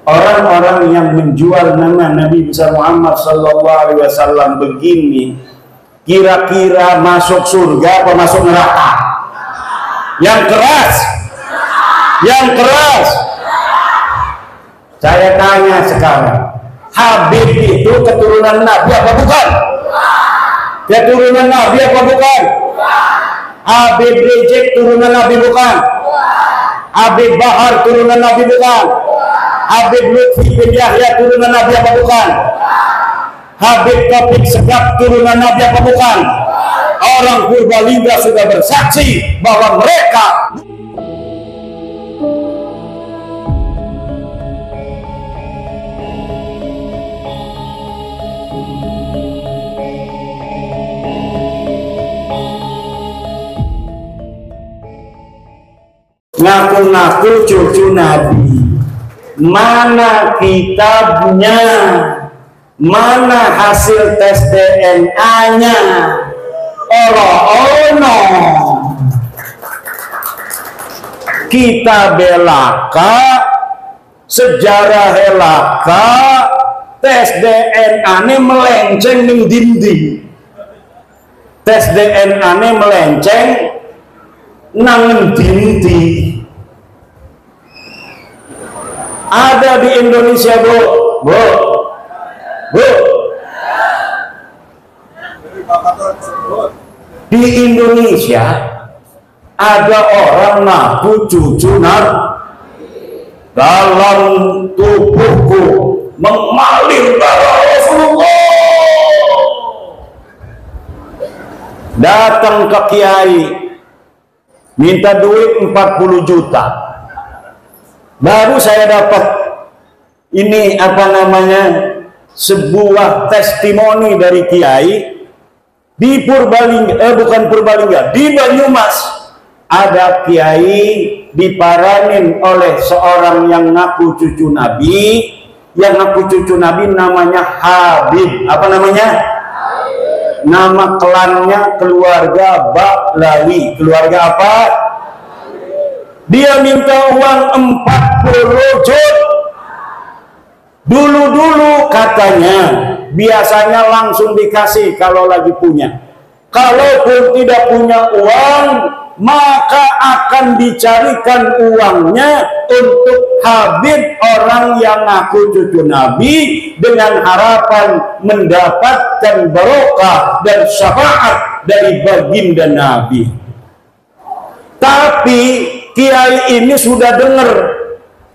orang-orang yang menjual nama Nabi besar Muhammad sallallahu alaihi wasallam begini, kira-kira masuk surga apa masuk neraka? Yang keras. Yang keras. Saya tanya sekarang, Habib itu keturunan Nabi apa bukan? Keturunan Nabi apa bukan? Habib Rizik turunan Nabi bukan? Habib Bahar turunan Nabi bukan? Habib Lutfi bin Yahya turunan Nabi apa bukan? Habib Taufik Segaf turunan Nabi apa bukan? Orang Purbalingga sudah bersaksi bahwa mereka ngaku-ngaku cucu Nabi. Mana kitabnya? Mana hasil tes DNA-nya? Ono kita belaka, sejarah helaka, tes DNA ini melenceng ning dinding. Tes DNA ini melenceng nang dinding. Ada di Indonesia, Bu. Di Indonesia ada orang ngaku cucu Nabi. Dalam tubuhku mengalir darah Rasulullah. Datang ke kiai, minta duit 40 juta. Baru saya dapat ini apa namanya, sebuah testimoni dari kiai di Purbalingga, bukan Purbalingga, di Banyumas. Ada kiai diparanin oleh seorang yang ngaku cucu Nabi. Yang ngaku cucu Nabi namanya Habib. Apa namanya? Nama klannya keluarga Baklawi. Keluarga apa? Dia minta uang 40 juta. Dulu-dulu katanya biasanya langsung dikasih kalau lagi punya. Kalaupun tidak punya uang, maka akan dicarikan uangnya untuk Habib, orang yang ngaku cucu Nabi, dengan harapan mendapatkan barokah dan syafaat dari baginda Nabi. Tapi kiai ini sudah dengar,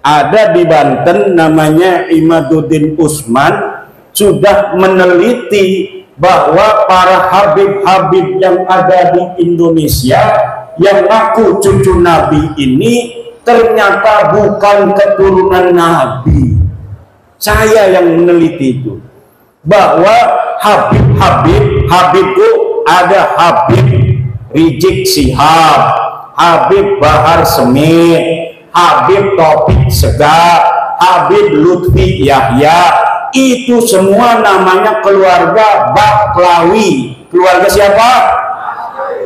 ada di Banten namanya Imaduddin Usman, sudah meneliti bahwa para habib-habib yang ada di Indonesia yang ngaku cucu Nabi ini ternyata bukan keturunan Nabi. Saya yang meneliti itu, bahwa Habib itu ada Habib Rizik Sihab, Habib Bahar Smith, Habib Taufik Segaf, Habib Lutfi Yahya. Itu semua namanya keluarga Baklawi. Keluarga siapa?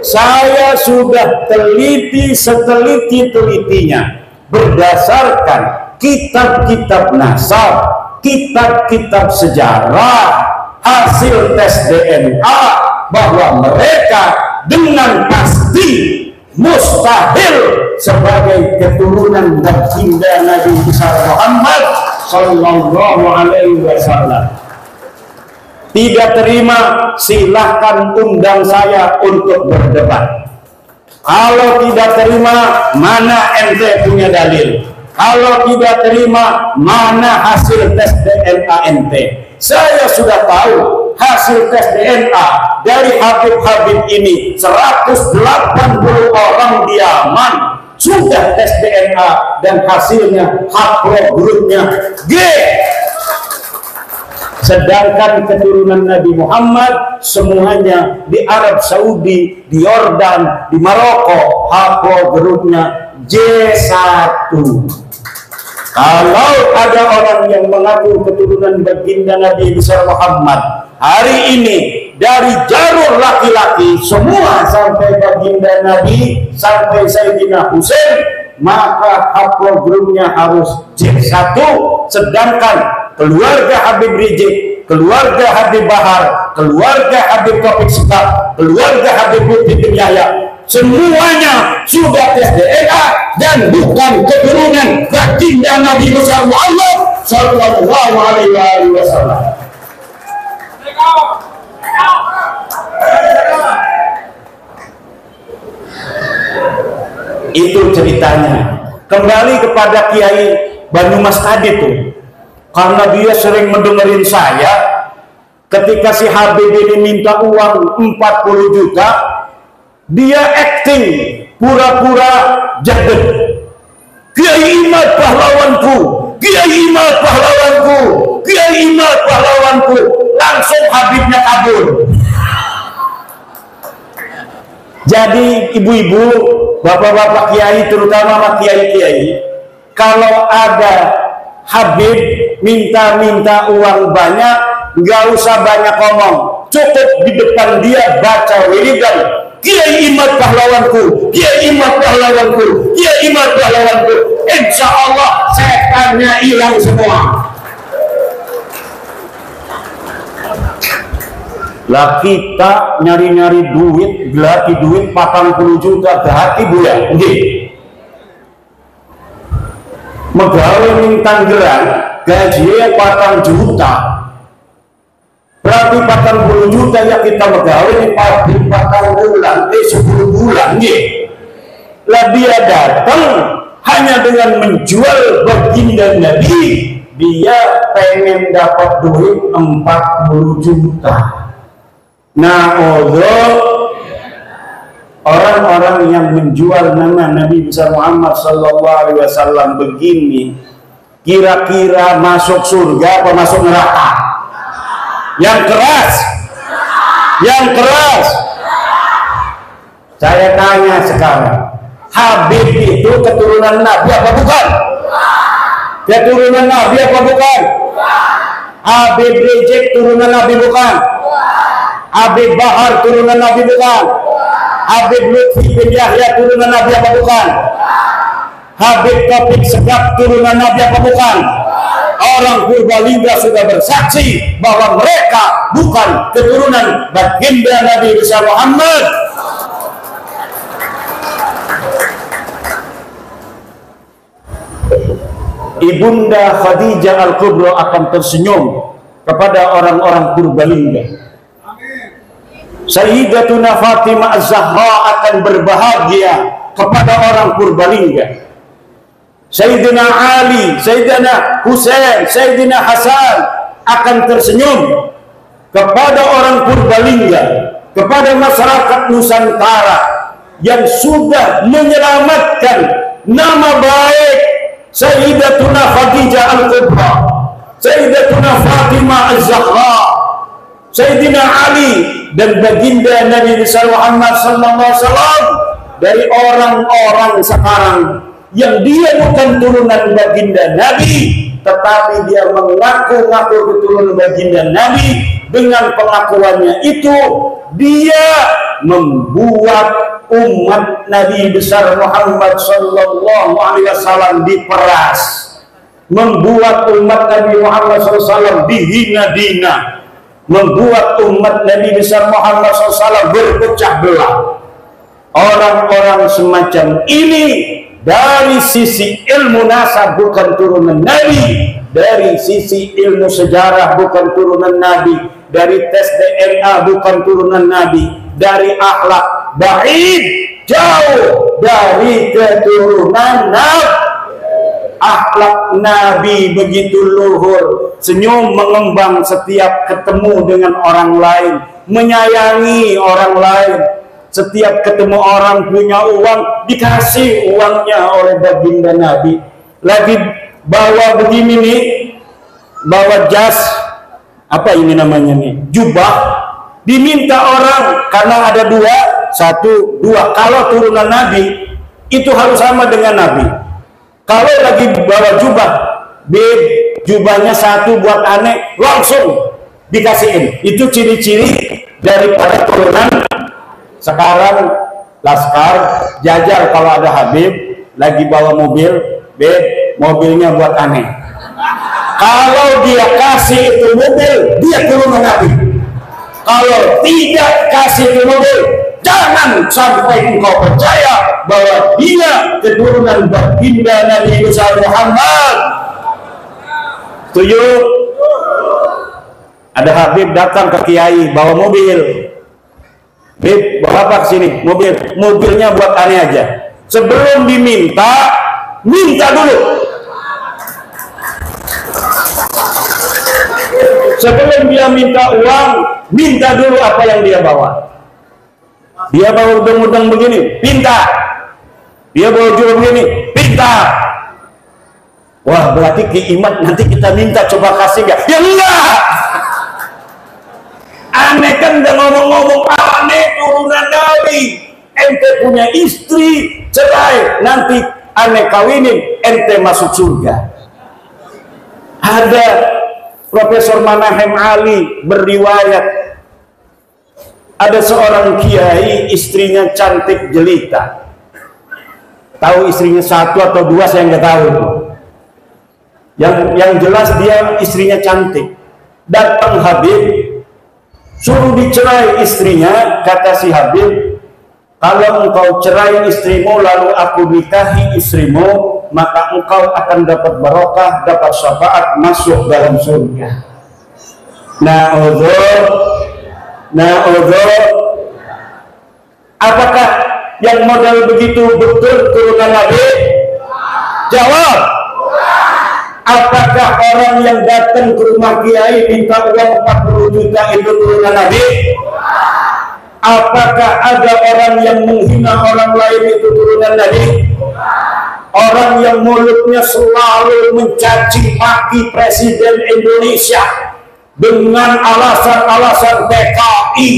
Saya sudah teliti seteliti-telitinya berdasarkan kitab-kitab nasab, kitab-kitab sejarah, hasil tes DNA, bahwa mereka dengan pasti mustahil sebagai keturunan baginda Nabi besar Muhammad sallallahu alaihi wasallam. Tidak terima, silahkan undang saya untuk berdebat. Kalau tidak terima, mana ente punya dalil? Kalau tidak terima, mana hasil tes DNA ente? Saya sudah tahu hasil tes DNA dari Habib-Habib ini. 180 orang di Yaman sudah tes DNA dan hasilnya haplogrupnya G. Sedangkan keturunan Nabi Muhammad semuanya di Arab Saudi, di Yordan, di Maroko, haplogrupnya J1. Kalau ada orang yang mengaku keturunan baginda Nabi besar Muhammad hari ini dari jalur laki-laki semua sampai baginda Nabi sampai Sayyidina Husain, maka haplogrupnya harus J1 sedangkan keluarga Habib Rizik, keluarga Habib Bahar, keluarga Habib Taufik Shihab, keluarga Habib Lutfi bin Yahya, semuanya sudah tes DNA dan bukan keturunan baginda Nabi besar Muhammad sallallahu alaihi wasallam. Itu ceritanya. Kembali kepada Kiai Banyumas tadi tuh, karena dia sering mendengerin saya ketika si Habib ini minta uang 40 juta, dia acting pura-pura jaded. Kiai Imad pahlawanku, Kiai Imad pahlawanku, Kiai Imad pahlawanku. Langsung Habibnya kabur. Jadi ibu-ibu, bapak-bapak kiai, terutama kiai-kiai, kalau ada Habib minta-minta uang banyak, nggak usah banyak ngomong, cukup di depan dia baca wiridan, Kiai Imad pahlawanku, Kiai Imad pahlawanku, Kiai Imad pahlawanku. Insya Allah setannya hilang semua. Lah kita nyari-nyari duit, gelati duit 40 juta ke hati bulan. Megawe ning Tangerang gajinya 4 juta. Berarti 40 juta ya kita megawe ning pabrik 4 bulan, 10 bulan nggih. Lah dia datang hanya dengan menjual baginda Nabi, dia pengen dapat duit 40 juta. Nah, orang-orang yang menjual nama Nabi besar Muhammad sallallahu alaihi wasallam begini, kira-kira masuk surga apa masuk neraka? Yang keras, yang keras. Saya tanya sekarang, Habib itu keturunan Nabi apa bukan? Keturunan Nabi apa bukan? Habib Rizik turunan Nabi bukan? Habib Bahar turunan Nabi bukan? Habib Lutfi bin Yahya turunan Nabi apa bukan? Habib Taufik Shihab turunan Nabi apa bukan? Orang Purbalingga sudah bersaksi bahwa mereka bukan keturunan baginda Nabi besar Muhammad. Ibunda Khadijah Al-Kubra akan tersenyum kepada orang-orang Purbalingga. Sayyidatuna Fatimah Az-Zahra akan berbahagia kepada orang Purbalingga. Sayyidina Ali, Sayyidina Husain, Sayyidina Hasan akan tersenyum kepada orang Purbalingga, kepada masyarakat Nusantara yang sudah menyelamatkan nama baik Sayyidatuna Khadijah Al-Kubra, Sayyidatuna Fatimah Az-Zahra, Sayyidina Ali dan baginda Nabi besar Muhammad sallallahu alaihi wasallam dari orang-orang sekarang yang dia bukan turunan baginda Nabi, tetapi dia mengaku-ngaku keturunan baginda Nabi. Dengan pengakuannya itu dia membuat umat Nabi besar Muhammad sallallahu alaihi wasallam diperas, membuat umat Nabi Muhammad SAW dihina-dina, membuat umat Nabi besar Muhammad SAW berpecah belah. Orang-orang semacam ini dari sisi ilmu nasab bukan turunan Nabi, dari sisi ilmu sejarah bukan turunan Nabi, dari tes DNA bukan turunan Nabi, dari akhlak baik jauh dari keturunan Nabi. Akhlak Nabi begitu luhur, senyum mengembang setiap ketemu dengan orang lain, menyayangi orang lain. Setiap ketemu orang punya uang, dikasih uangnya oleh baginda Nabi. Lagi bawa begini nih, bawa jas, apa ini namanya nih, jubah, diminta orang karena ada dua, satu, dua. Kalau turunan Nabi itu harus sama dengan Nabi. Kalau lagi bawa jubah, jubahnya satu buat aneh, langsung dikasihin. Itu ciri-ciri daripada turunan. Sekarang Laskar jajar kalau ada Habib lagi bawa mobil, mobilnya buat aneh. Kalau dia kasih itu mobil, dia turunan Nabi. Kalau tidak kasih itu mobil, jangan sampai engkau percaya bahwa dia keturunan baginda Nabi besar Muhammad. Setuju? Ada Habib datang ke Kiai bawa mobil. Habib, bawa apa kesini? Mobil. Mobilnya buat aneh aja. Sebelum diminta, minta dulu. Sebelum dia minta uang, minta dulu apa yang dia bawa. Dia bawa udang-udang begini, pinta. Dia bawa juga begini, pinta. Wah, berarti kiimat nanti kita minta coba kasih nggak? Ya enggak. Aneh kan udah ngomong-ngomong aneh turunan Nabi. Ente punya istri, cerai, nanti aneh kawinin, ente masuk surga. Ada Profesor Manahem Ali beriwayat, ada seorang kiai istrinya cantik jelita. Tahu istrinya satu atau dua saya nggak tahu. Yang jelas dia istrinya cantik. Datang Habib, suruh dicerai istrinya. Kata si Habib, kalau engkau cerai istrimu lalu aku nikahi istrimu, maka engkau akan dapat barokah, dapat syafaat, masuk dalam surga. Na'udzur. Apakah yang modal begitu betul turunan Nabi? Jawab. Apakah orang yang datang ke rumah kiai minta uang 40 juta itu turunan Nabi? Apakah ada orang yang menghina orang lain itu turunan Nabi? Orang yang mulutnya selalu mencaci maki Presiden Indonesia dengan alasan-alasan PKI,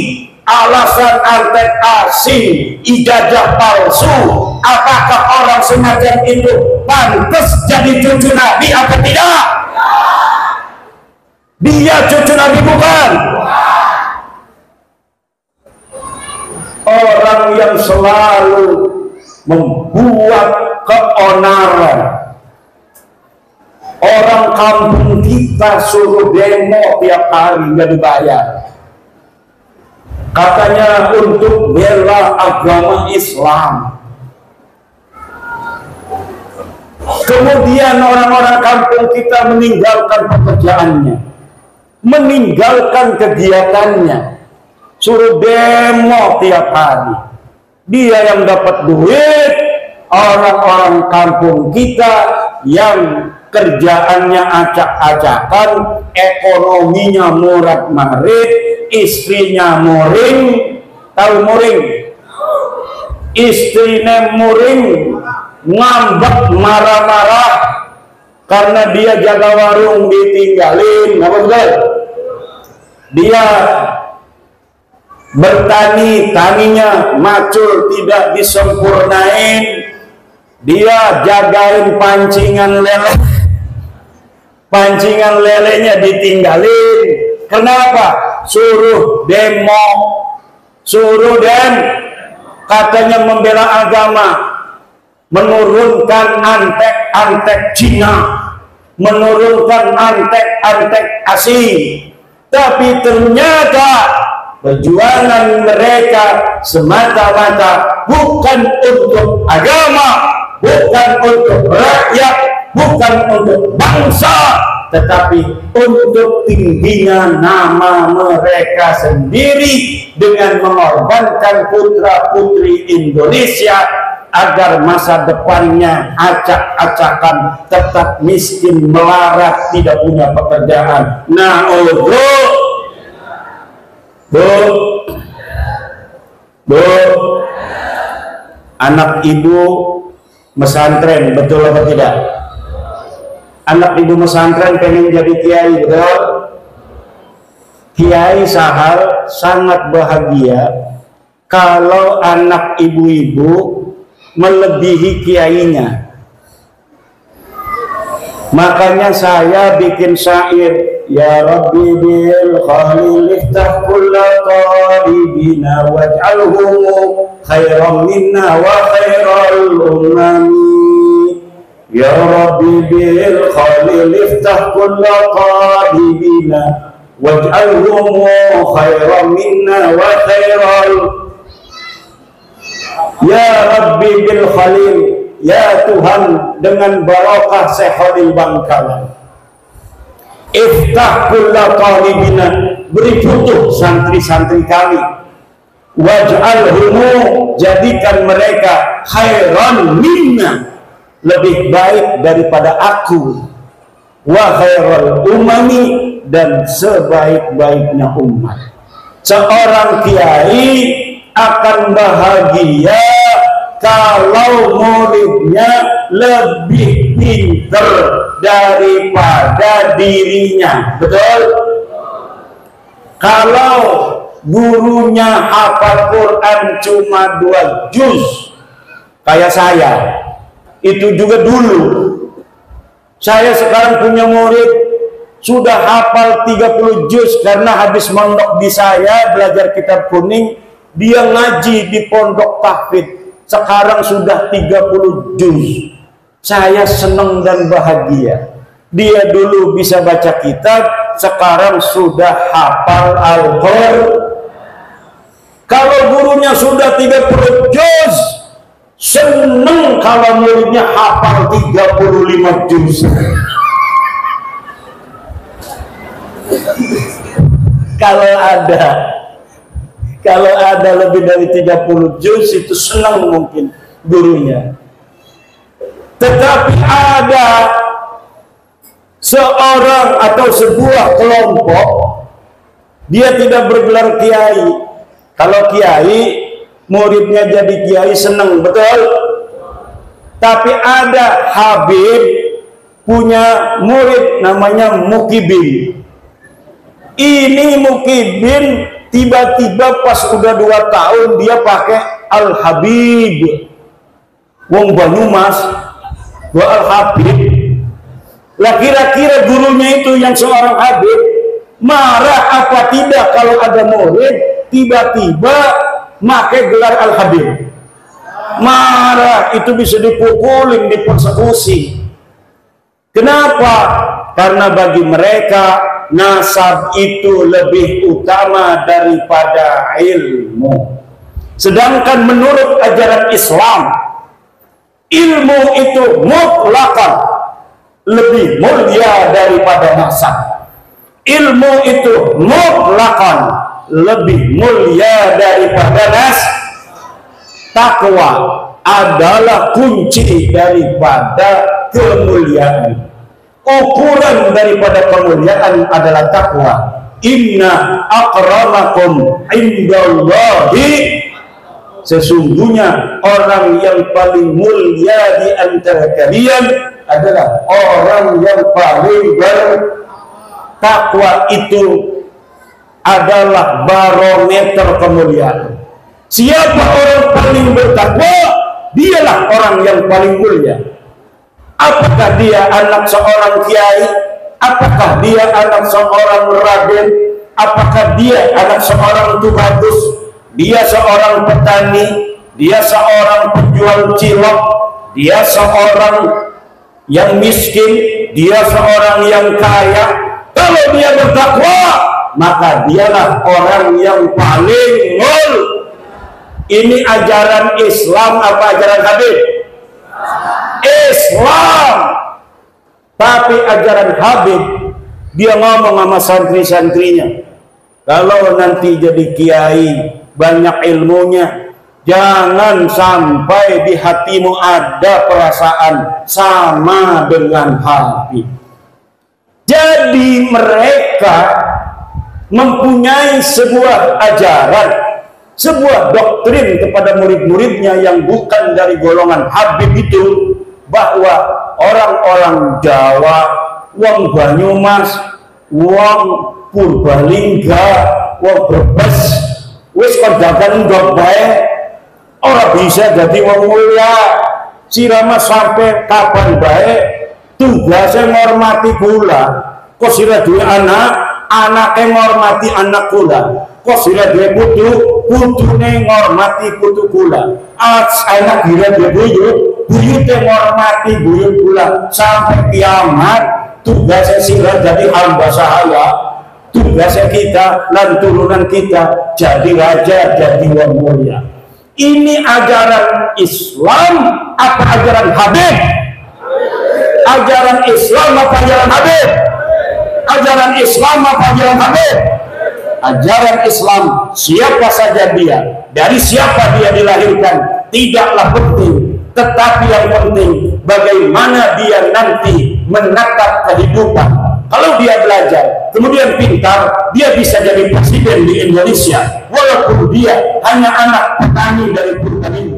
alasan antek asing, ijazah palsu. Apakah orang semacam itu pantas jadi cucu Nabi atau tidak? Dia cucu Nabi bukan? Orang yang selalu membuat keonaran. Orang kampung kita suruh demo tiap hari nggak dibayar. Katanya untuk bela agama Islam. Kemudian orang-orang kampung kita meninggalkan pekerjaannya, meninggalkan kegiatannya, suruh demo tiap hari. Dia yang dapat duit, orang-orang kampung kita yang kerjaannya acak-acakan, ekonominya morat-marit, istrinya muring. Tahu muring? Istrinya muring, ngambek, marah-marah karena dia jaga warung ditinggalin. Apa betul? Dia bertani, taninya macul tidak disempurnain. Dia jagain pancingan lele, pancingan lelenya ditinggalin. Kenapa? Suruh demo, katanya membela agama, menurunkan antek-antek Cina, menurunkan antek-antek asing. Tapi ternyata perjuangan mereka semata-mata bukan untuk agama, bukan untuk rakyat, bukan untuk bangsa, tetapi untuk tingginya nama mereka sendiri dengan mengorbankan putra-putri Indonesia agar masa depannya acak-acakan, tetap miskin, melarat, tidak punya pekerjaan. Nah, Bu, anak ibu mesantren, betul apa tidak? Anak ibu mesantren pengen jadi kiai, betul? Kiai Sahal sangat bahagia kalau anak ibu-ibu melebihi kiainya. Makanya saya bikin syair, ya Rabbi bil khalil iftah kulla talibina waj'alhum khairan minna wa khairal umami. Ya Rabbi bil khalil iftah kulla talibina waj'alhum khairan minna wa khairal. Ya Rabbi bil khalil, ya Tuhan dengan barokah Syekh Khalil Bangkalan, iftah kulla talibina, beri futuh santri-santri kami, waj'alhum, jadikan mereka khairan minna, lebih baik daripada aku, wa khairal umami, dan sebaik-baiknya umat. Seorang kiai akan bahagia kalau muridnya lebih pintar daripada dirinya. Betul? Kalau gurunya hafal Quran cuma 2 juz, kayak saya, itu juga dulu. Saya sekarang punya murid sudah hafal 30 juz karena habis mondok di saya belajar kitab kuning, dia ngaji di pondok tahfidz, sekarang sudah 30 juz. Saya senang dan bahagia. Dia dulu bisa baca kitab, sekarang sudah hafal Al-Qur'an. Kalau gurunya sudah 30 juz, senang kalau muridnya hafal 35 juz. Kalau ada lebih dari 30 juz, itu senang mungkin gurunya. Tetapi ada seorang atau sebuah kelompok, dia tidak bergelar kiai. Kalau kiai, muridnya jadi kiai, senang, betul? Tapi ada Habib punya murid namanya Mukibin. Ini Mukibin tiba-tiba pas udah 2 tahun dia pakai Al-Habib. Wong Banyumas, gua Al-Habib. Lah kira-kira gurunya itu yang seorang Habib marah apa tidak kalau ada murid tiba-tiba pakai gelar Al-Habib? Marah, itu bisa dipukulin, dipersekusi. Kenapa? Karena bagi mereka nasab itu lebih utama daripada ilmu. Sedangkan menurut ajaran Islam, ilmu itu mutlakkan lebih mulia daripada nasab. Ilmu itu mutlakkan lebih mulia daripada nasab. Takwa adalah kunci daripada kemuliaan. Ukuran daripada kemuliaan adalah takwa. Inna akramakum indallahi, sesungguhnya orang yang paling mulia di antara kalian adalah orang yang paling bertakwa. Itu adalah barometer kemuliaan. Siapa orang paling bertakwa, dialah orang yang paling mulia. Apakah dia anak seorang kiai? Apakah dia anak seorang raden? Apakah dia anak seorang tubagus? Dia seorang petani? Dia seorang penjual cilok? Dia seorang yang miskin? Dia seorang yang kaya? Kalau dia bertakwa, maka dialah orang yang paling mulia. Ini ajaran Islam apa ajaran Habib? Islam. Tapi ajaran Habib, dia ngomong sama santri-santrinya, kalau nanti jadi kiai banyak ilmunya, jangan sampai di hatimu ada perasaan sama dengan Habib. Jadi mereka mempunyai sebuah ajaran, sebuah doktrin kepada murid-muridnya yang bukan dari golongan Habib itu, bahwa orang-orang Jawa, wong Banyumas, wong Purbalingga, wong Brebes, wis kondakan ndok bae, ora bisa jadi wong mulia. Sirama sampai kapan bae tugasnya ngormati kula. Kok sira duwe anak, anake ngormati anak kula. Kok sira duwe putu, putune ngormati putu kula. Anak kira duwe bojo, buyut yang menghormati buyut pula sampai kiamat. Tugasnya sila jadi hamba sahaya, tugasnya kita dan turunan kita jadi raja, jadi wong mulia. Ini ajaran Islam apa ajaran Habib? Ajaran Islam apa ajaran Habib? Ajaran Islam apa ajaran Habib? Ajaran Islam, siapa saja dia, dari siapa dia dilahirkan, tidaklah penting. Tetapi yang penting, bagaimana dia nanti menatap kehidupan. Kalau dia belajar, kemudian pintar, dia bisa jadi presiden di Indonesia. Walaupun dia hanya anak petani dari Purbalingga.